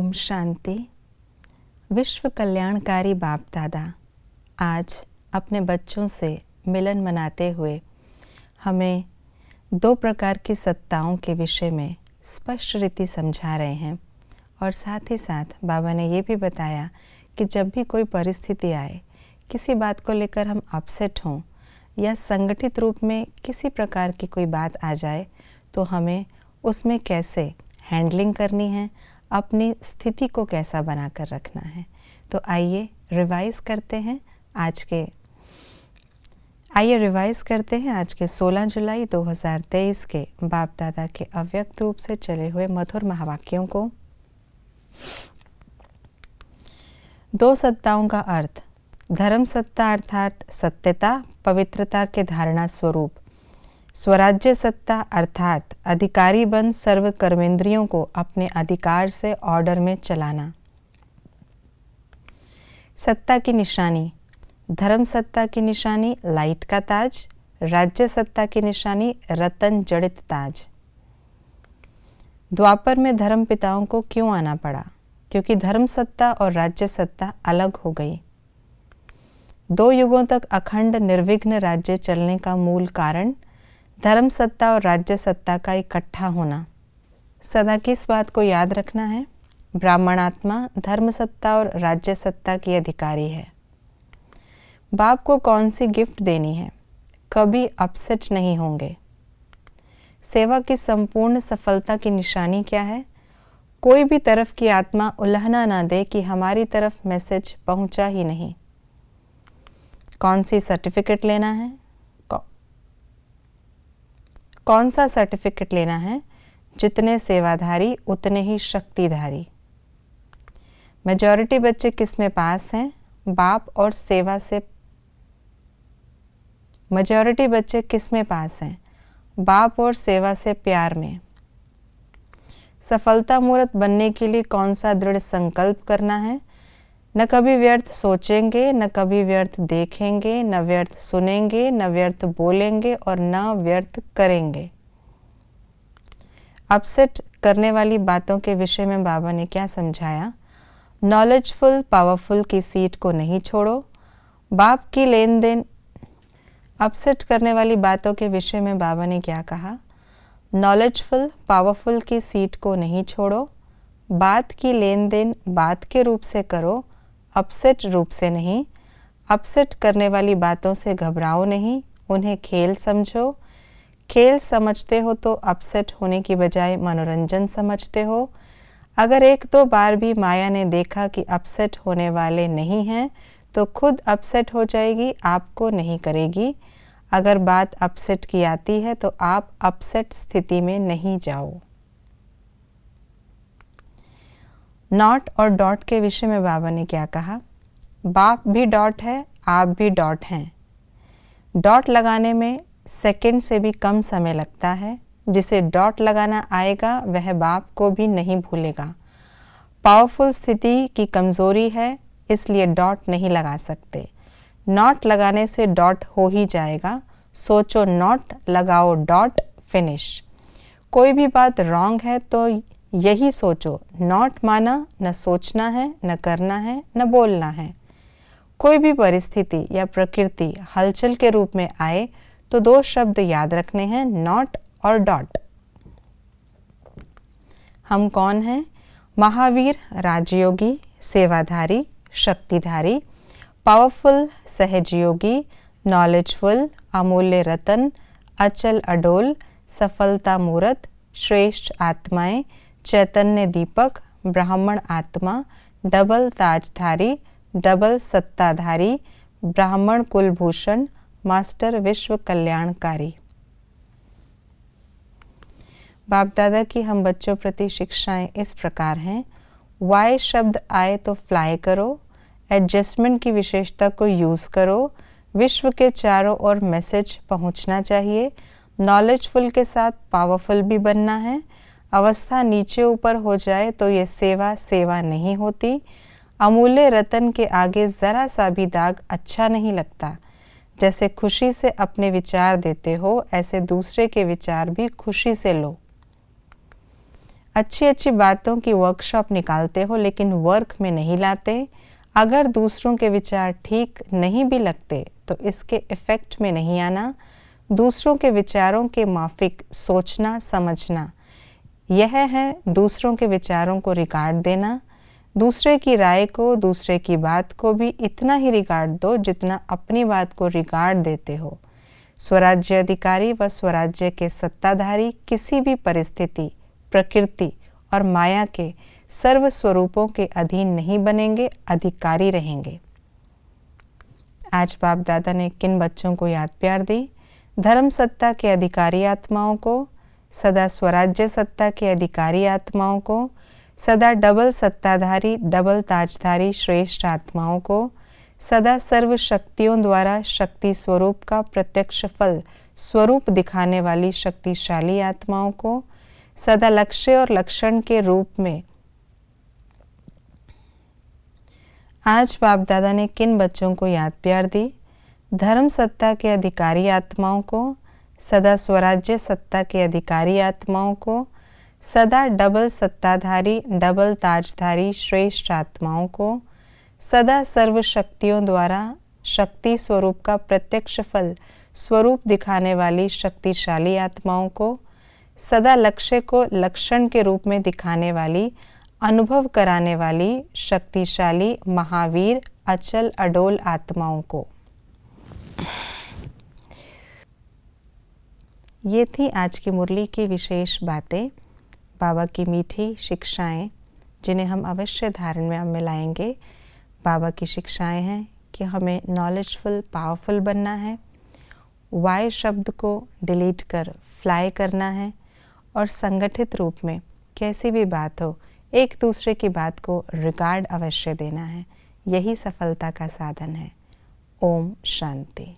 ओम शांति। विश्व कल्याणकारी बाप दादा आज अपने बच्चों से मिलन मनाते हुए हमें दो प्रकार की सत्ताओं के विषय में स्पष्ट रीति समझा रहे हैं और साथ ही साथ बाबा ने ये भी बताया कि जब भी कोई परिस्थिति आए, किसी बात को लेकर हम अपसेट हों या संगठित रूप में किसी प्रकार की कोई बात आ जाए तो हमें उसमें कैसे हैंडलिंग करनी है, अपनी स्थिति को कैसा बनाकर रखना है। तो आइए रिवाइज करते हैं आज के 16 जुलाई 2023 के बाप दादा के अव्यक्त रूप से चले हुए मधुर महावाक्यों को। दो सत्ताओं का अर्थ। धर्म सत्ता अर्थात सत्यता, पवित्रता के धारणा स्वरूप। स्वराज्य सत्ता अर्थात अधिकारी बन सर्व कर्मेंद्रियों को अपने अधिकार से ऑर्डर में चलाना। सत्ता की निशानी। धर्म सत्ता की निशानी लाइट का ताज, राज्य सत्ता की निशानी रतन जड़ित ताज। द्वापर में धर्म पिताओं को क्यों आना पड़ा? क्योंकि धर्म सत्ता और राज्य सत्ता अलग हो गई। 2 युगों तक अखंड निर्विघ्न राज्य चलने का मूल कारण धर्म सत्ता और राज्य सत्ता का इकट्ठा होना। सदा किस बात को याद रखना है? ब्राह्मणात्मा धर्म सत्ता और राज्य सत्ता की अधिकारी है। बाप को कौन सी गिफ्ट देनी है? कभी अपसेट नहीं होंगे। सेवा की संपूर्ण सफलता की निशानी क्या है? कोई भी तरफ की आत्मा उल्हना ना दे कि हमारी तरफ मैसेज पहुंचा ही नहीं। कौन सी सर्टिफिकेट लेना है? कौन सा सर्टिफिकेट लेना है? जितने सेवाधारी उतने ही शक्तिधारी। मेजॉरिटी बच्चे किस में पास हैं? बाप और सेवा से। मेजॉरिटी बच्चे किस में पास हैं? बाप और सेवा से प्यार में। सफलता मूर्त बनने के लिए कौन सा दृढ़ संकल्प करना है? न कभी व्यर्थ सोचेंगे, न कभी व्यर्थ देखेंगे, न व्यर्थ सुनेंगे, न व्यर्थ बोलेंगे और न व्यर्थ करेंगे। अपसेट करने वाली बातों के विषय में बाबा ने क्या समझाया? नॉलेजफुल पावरफुल की सीट को नहीं छोड़ो। बाप की लेन देन। अपसेट करने वाली बातों के विषय में बाबा ने क्या कहा? नॉलेजफुल पावरफुल की सीट को नहीं छोड़ो। बात की लेन देन बात के रूप से करो, अपसेट रूप से नहीं। अपसेट करने वाली बातों से घबराओ नहीं, उन्हें खेल समझो। खेल समझते हो तो अपसेट होने की बजाय मनोरंजन समझते हो। अगर 1-2 बार भी माया ने देखा कि अपसेट होने वाले नहीं हैं तो खुद अपसेट हो जाएगी, आपको नहीं करेगी। अगर बात अपसेट की आती है तो आप अपसेट स्थिति में नहीं जाओ। नॉट और डॉट के विषय में बाबा ने क्या कहा? बाप भी डॉट है, आप भी डॉट हैं। डॉट लगाने में सेकंड से भी कम समय लगता है। जिसे डॉट लगाना आएगा वह बाप को भी नहीं भूलेगा। पावरफुल स्थिति की कमजोरी है, इसलिए डॉट नहीं लगा सकते। नॉट लगाने से डॉट हो ही जाएगा। सोचो नॉट, लगाओ डॉट, फिनिश। कोई भी बात रॉन्ग है तो यही सोचो, नॉट माना, न सोचना है, न करना है, न बोलना है। कोई भी परिस्थिति या प्रकृति हलचल के रूप में आए तो 2 शब्द याद रखने हैं, नॉट और डॉट। हम कौन हैं? महावीर, राजयोगी, सेवाधारी, शक्तिधारी, पावरफुल, सहजयोगी, नॉलेजफुल, अमूल्य रतन, अचल अडोल, सफलता मूर्त, श्रेष्ठ आत्माएं, चैतन्य दीपक, ब्राह्मण आत्मा, डबल ताजधारी, डबल सत्ताधारी, ब्राह्मण कुलभूषण, मास्टर विश्व कल्याणकारी। बाप दादा की हम बच्चों प्रति शिक्षाएं इस प्रकार हैं। वाई शब्द आए तो फ्लाई करो। एडजस्टमेंट की विशेषता को यूज़ करो। विश्व के चारों ओर मैसेज पहुंचना चाहिए। नॉलेजफुल के साथ पावरफुल भी बनना है। अवस्था नीचे ऊपर हो जाए तो ये सेवा नहीं होती। अमूल्य रतन के आगे ज़रा सा भी दाग अच्छा नहीं लगता। जैसे खुशी से अपने विचार देते हो, ऐसे दूसरे के विचार भी खुशी से लो। अच्छी अच्छी बातों की वर्कशॉप निकालते हो लेकिन वर्क में नहीं लाते। अगर दूसरों के विचार ठीक नहीं भी लगते तो इसके इफ़ेक्ट में नहीं आना। दूसरों के विचारों के माफिक सोचना समझना, यह है दूसरों के विचारों को रिगार्ड देना। दूसरे की राय को, दूसरे की बात को भी इतना ही रिगार्ड दो जितना अपनी बात को रिगार्ड देते हो। स्वराज्य अधिकारी व स्वराज्य के सत्ताधारी किसी भी परिस्थिति, प्रकृति और माया के सर्व स्वरूपों के अधीन नहीं बनेंगे, अधिकारी रहेंगे। आज बाप दादा ने किन बच्चों को याद प्यार दी? धर्म सत्ता के अधिकारी आत्माओं को, सदा स्वराज्य सत्ता के अधिकारी आत्माओं को, सदा डबल सत्ताधारी डबल ताजधारी श्रेष्ठ आत्माओं को, सदा सर्व शक्तियों द्वारा शक्ति स्वरूप का प्रत्यक्ष फल स्वरूप दिखाने वाली शक्तिशाली आत्माओं को, सदा लक्ष्य और लक्षण के रूप में। आज बाप दादा ने किन बच्चों को याद प्यार दी? धर्म सत्ता के अधिकारी आत्माओं को, सदा स्वराज्य सत्ता के अधिकारी आत्माओं को, सदा डबल सत्ताधारी डबल ताजधारी श्रेष्ठ आत्माओं को, सदा सर्व शक्तियों द्वारा शक्ति स्वरूप का प्रत्यक्ष फल स्वरूप दिखाने वाली शक्तिशाली आत्माओं को, सदा लक्ष्य को लक्षण के रूप में दिखाने वाली, अनुभव कराने वाली शक्तिशाली महावीर अचल अडोल आत्माओं को। ये थी आज की मुरली की विशेष बातें, बाबा की मीठी शिक्षाएं जिन्हें हम अवश्य धारण में मिलाएंगे। बाबा की शिक्षाएं हैं कि हमें नॉलेजफुल पावरफुल बनना है, वाई शब्द को डिलीट कर फ्लाई करना है और संगठित रूप में कैसी भी बात हो एक दूसरे की बात को रिगार्ड अवश्य देना है। यही सफलता का साधन है। ओम शांति।